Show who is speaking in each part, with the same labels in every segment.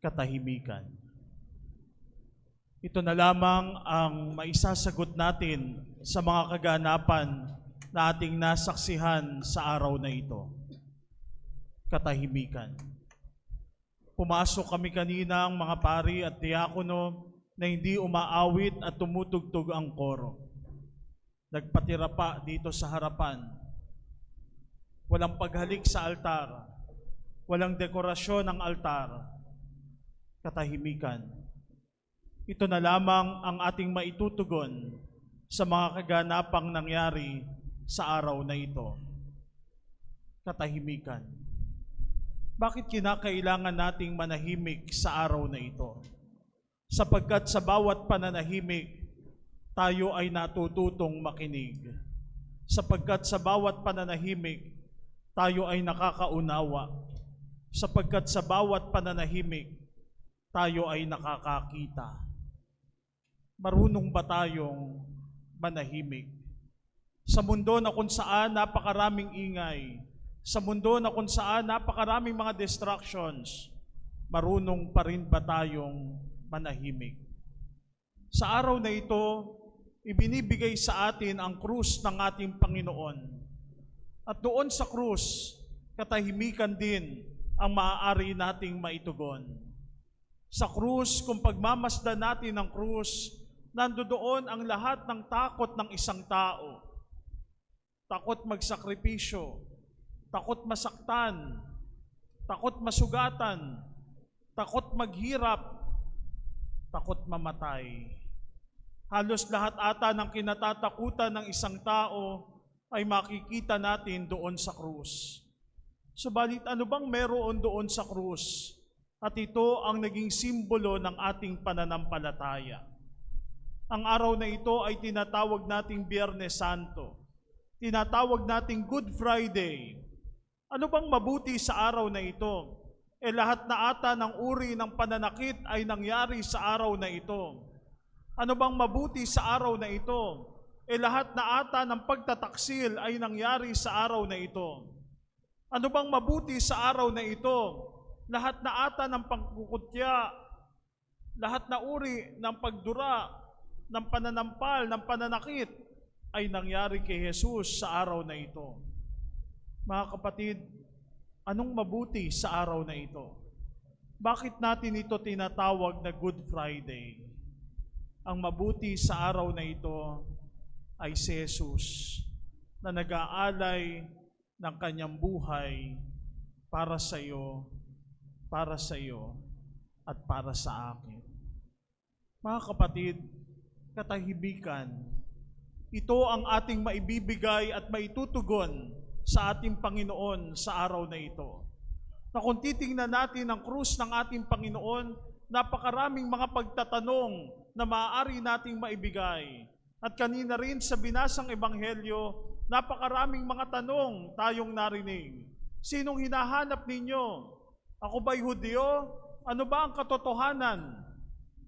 Speaker 1: katahimikan. Ito na lamang ang maisasagot natin sa mga kaganapan na ating nasaksihan sa araw na ito. Katahimikan. Pumasok kami kanina ang mga pari at diakono na hindi umaawit at tumutugtog ang koro. Nagpatira pa dito sa harapan. Walang paghalik sa altar. Walang dekorasyon ng altar. Katahimikan. Ito na lamang ang ating maitutugon sa mga kaganapang nangyari sa araw na ito. Katahimikan. Bakit kinakailangan nating manahimik sa araw na ito? Sapagkat sa bawat pananahimik, tayo ay natututong makinig. Sapagkat sa bawat pananahimik, tayo ay nakakaunawa. Sapagkat sa bawat pananahimik, tayo ay nakakakita. Marunong ba tayong manahimik? Sa mundo na kung saan napakaraming ingay, sa mundo na kung saan napakaraming mga distractions, marunong pa rin ba tayong manahimik? Sa araw na ito, ibinibigay sa atin ang krus ng ating Panginoon. At doon sa krus, katahimikan din ang maaari nating maitugon. Sa krus, kung pagmamasdan natin ang krus, nandoon ang lahat ng takot ng isang tao. Takot magsakripisyo, takot masaktan, takot masugatan, takot maghirap, takot mamatay. Halos lahat ata ng kinatatakutan ng isang tao ay makikita natin doon sa krus. Subalit ano bang meron doon sa krus? At ito ang naging simbolo ng ating pananampalataya. Ang araw na ito ay tinatawag nating Biyernes Santo. Tinatawag nating Good Friday. Ano bang mabuti sa araw na ito? Lahat na ata ng uri ng pananakit ay nangyari sa araw na ito. Ano bang mabuti sa araw na ito? Lahat na ata ng pagtataksil ay nangyari sa araw na ito. Ano bang mabuti sa araw na ito? Lahat na ata ng pagkukutya, lahat na uri ng pagdura, ng pananampal, ng pananakit ay nangyari kay Jesus sa araw na ito. Mga kapatid, anong mabuti sa araw na ito? Bakit natin ito tinatawag na Good Friday? Ang mabuti sa araw na ito ay si Jesus na nag-aalay ng kanyang buhay para sa iyo, at para sa akin. Mga kapatid, katahimikan, ito ang ating maibibigay at maitutugon sa ating Panginoon sa araw na ito. Na kung titingnan natin ang krus ng ating Panginoon, napakaraming mga pagtatanong na maaari nating maibigay. At kanina rin sa binasang ebanghelyo, napakaraming mga tanong tayong narinig. Sinong hinahanap ninyo? Ako ba'y Hudyo? Ano ba ang katotohanan?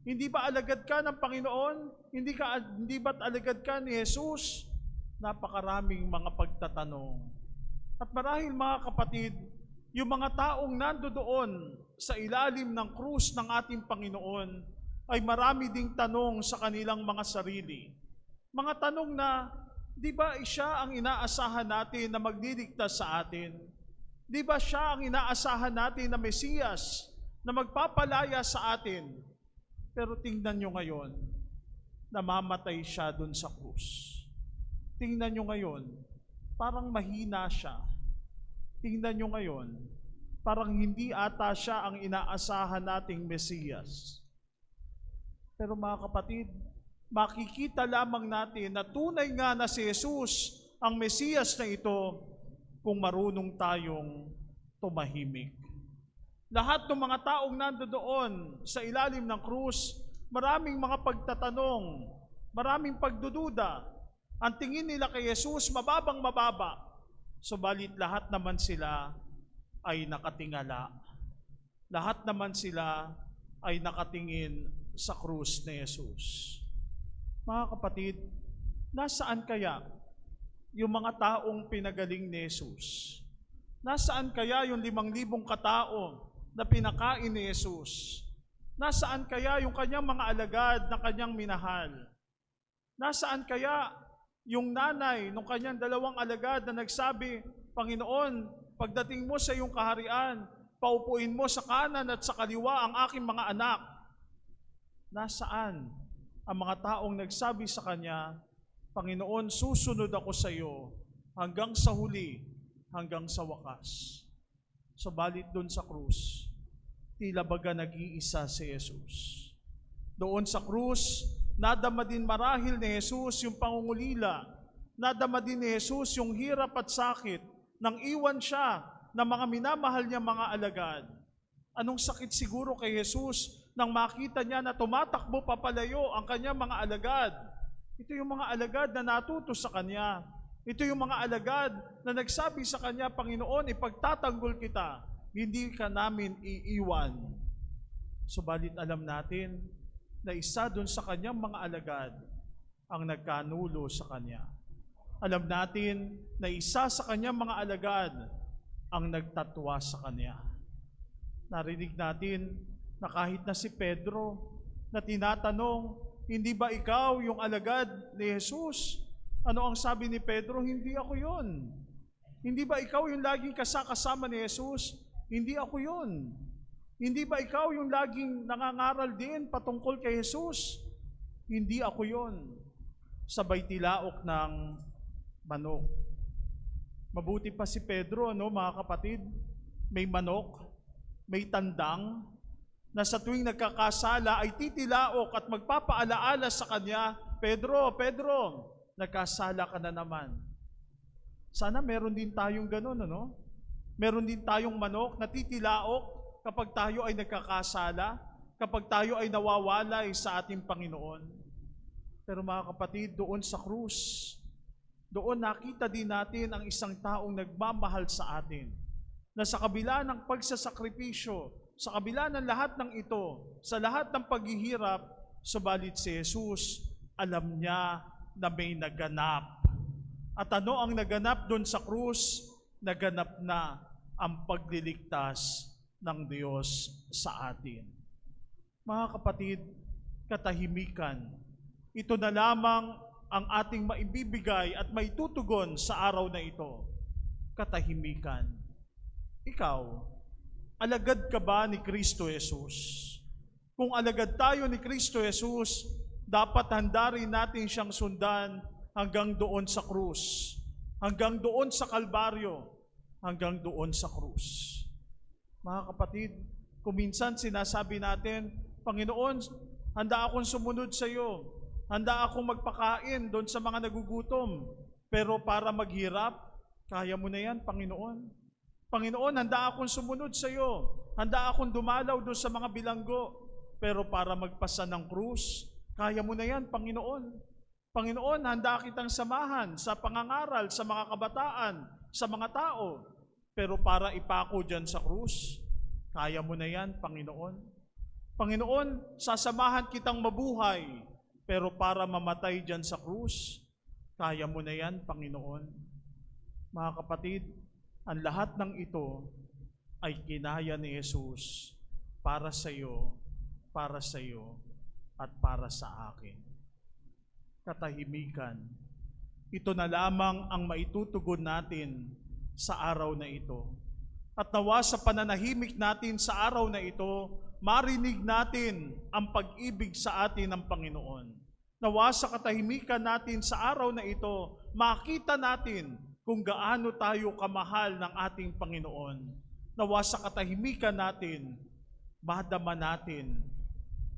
Speaker 1: Hindi ba alagad ka ng Panginoon? Hindi ba't alagad ka ni Jesus? Napakaraming mga pagtatanong. At marahil mga kapatid, yung mga taong nandoon sa ilalim ng krus ng ating Panginoon ay marami ding tanong sa kanilang mga sarili. Mga tanong na, di ba siya ang inaasahan natin na magdidikta sa atin? Di ba siya ang inaasahan natin na Mesiyas na magpapalaya sa atin? Pero tingnan nyo ngayon, namamatay siya dun sa krus. Tingnan nyo ngayon, parang mahina siya. Tingnan nyo ngayon, parang hindi ata siya ang inaasahan nating Mesiyas. Pero mga kapatid, makikita lamang natin na tunay nga na si Jesus ang Mesiyas na ito kung marunong tayong tumahimik. Lahat ng mga taong nandoon sa ilalim ng krus, maraming mga pagtatanong, maraming pagdududa. Ang tingin nila kay Jesus, mababang mababa. Subalit lahat naman sila ay nakatingala. Lahat naman sila ay nakatingin sa krus ni Jesus. Mga kapatid, nasaan kaya yung mga taong pinagaling ni Jesus? Nasaan kaya yung 5,000 katao na pinakain ni Jesus? Nasaan kaya yung kanyang mga alagad na kanyang minahal? Nasaan kaya yung nanay ng kanyang 2 alagad na nagsabi, Panginoon, pagdating mo sa iyong kaharian, paupuin mo sa kanan at sa kaliwa ang aking mga anak. Nasaan ang mga taong nagsabi sa kanya, Panginoon, susunod ako sa iyo hanggang sa huli, hanggang sa wakas. Subalit doon sa krus, tila baga nag-iisa si Jesus. Doon sa krus, nadama din marahil ni Jesus yung pangungulila. Nadama din ni Jesus yung hirap at sakit nang iwan siya ng mga minamahal niya mga alagad. Anong sakit siguro kay Jesus nang makita niya na tumatakbo papalayo ang kanyang mga alagad? Ito yung mga alagad na natuto sa kanya. Ito yung mga alagad na nagsabi sa kanya, Panginoon, ipagtatanggol kita, hindi ka namin iiwan. Subalit alam natin na isa doon sa kanyang mga alagad ang nagkanulo sa kanya. Alam natin na isa sa kanyang mga alagad ang nagtatwa sa kanya. Narinig natin na kahit na si Pedro na tinatanong, hindi ba ikaw yung alagad ni Jesus? Ano ang sabi ni Pedro? Hindi ako yun. Hindi ba ikaw yung laging kasama ni Jesus? Hindi ako yun. Hindi ba ikaw yung laging nangangaral din patungkol kay Jesus? Hindi ako yun. Sabay tilaok ng manok. Mabuti pa si Pedro, no, mga kapatid? May manok, may tandang, na sa tuwing nagkakasala ay titilaok at magpapaalaala sa kanya, Pedro, nagkasala ka na naman. Sana meron din tayong ganun, ano? Meron din tayong manok na titilaok kapag tayo ay nagkakasala, kapag tayo ay nawawalay sa ating Panginoon. Pero mga kapatid, doon sa krus, doon nakita din natin ang isang taong nagmamahal sa atin, na sa kabila ng pagsasakripisyo, sa kabila ng lahat ng ito, sa lahat ng paghihirap, subalit si Jesus, alam niya na may naganap. At ano ang naganap doon sa krus? Naganap na ang pagliligtas ng Diyos sa atin. Mga kapatid, katahimikan, ito na lamang ang ating maibibigay at maitutugon sa araw na ito. Katahimikan. Ikaw, alagad ka ba ni Kristo Jesus? Kung alagad tayo ni Kristo Jesus, dapat handa rin natin siyang sundan hanggang doon sa krus, hanggang doon sa Kalbaryo, hanggang doon sa krus. Mga kapatid, kung minsan sinasabi natin, Panginoon, handa akong sumunod sa iyo, handa akong magpakain doon sa mga nagugutom, pero para maghirap, kaya mo na yan, Panginoon. Panginoon, handa akong sumunod sa iyo, handa akong dumalaw doon sa mga bilanggo, pero para magpasa ng krus, kaya mo na yan, Panginoon. Panginoon, handa kitang samahan sa pangangaral, sa mga kabataan, sa mga tao. Pero para ipako dyan sa krus, kaya mo na yan, Panginoon. Panginoon, sasamahan kitang mabuhay, pero para mamatay dyan sa krus, kaya mo na yan, Panginoon. Mga kapatid, ang lahat ng ito ay kinaya ni Jesus para sa iyo, at para sa akin. Katahimikan. Ito na lamang ang maitutugon natin sa araw na ito. At nawa sa pananahimik natin sa araw na ito, marinig natin ang pag-ibig sa atin ng Panginoon. Nawa sa katahimikan natin sa araw na ito, makita natin kung gaano tayo kamahal ng ating Panginoon. Nawa sa katahimikan natin, madama natin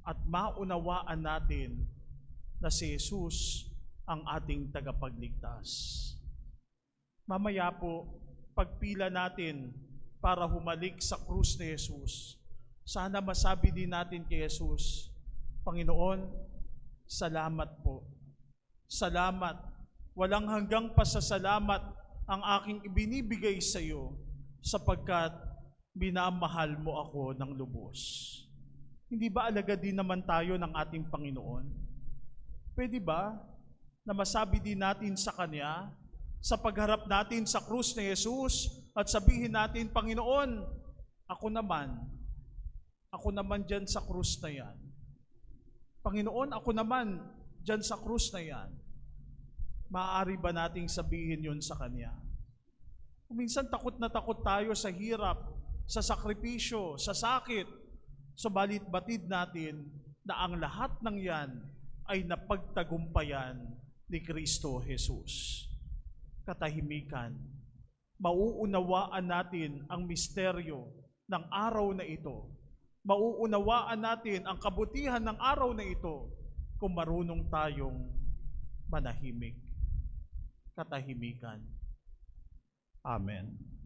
Speaker 1: at maunawaan natin na si Jesus ang ating tagapagligtas. Mamaya po, pagpila natin para humalik sa krus ni Jesus, sana masabi din natin kay Jesus, Panginoon, salamat po. Salamat. Walang hanggang pasasalamat ang aking ibinibigay sa iyo sapagkat minamahal mo ako ng lubos. Hindi ba alagad din naman tayo ng ating Panginoon? Pwede ba na masabi din natin sa Kanya, sa pagharap natin sa krus ni Jesus, at sabihin natin, Panginoon, ako naman, ako naman dyan sa krus na yan. Panginoon, ako naman dyan sa krus na yan. Maaari ba nating sabihin yun sa Kanya? Minsan takot na takot tayo sa hirap, sa sakripisyo, sa sakit. Subalit batid natin na ang lahat ng yan ay napagtagumpayan ni Kristo Jesus. Katahimikan, mauunawaan natin ang misteryo ng araw na ito. Mauunawaan natin ang kabutihan ng araw na ito kung marunong tayong manahimik. Katahimikan. Amen.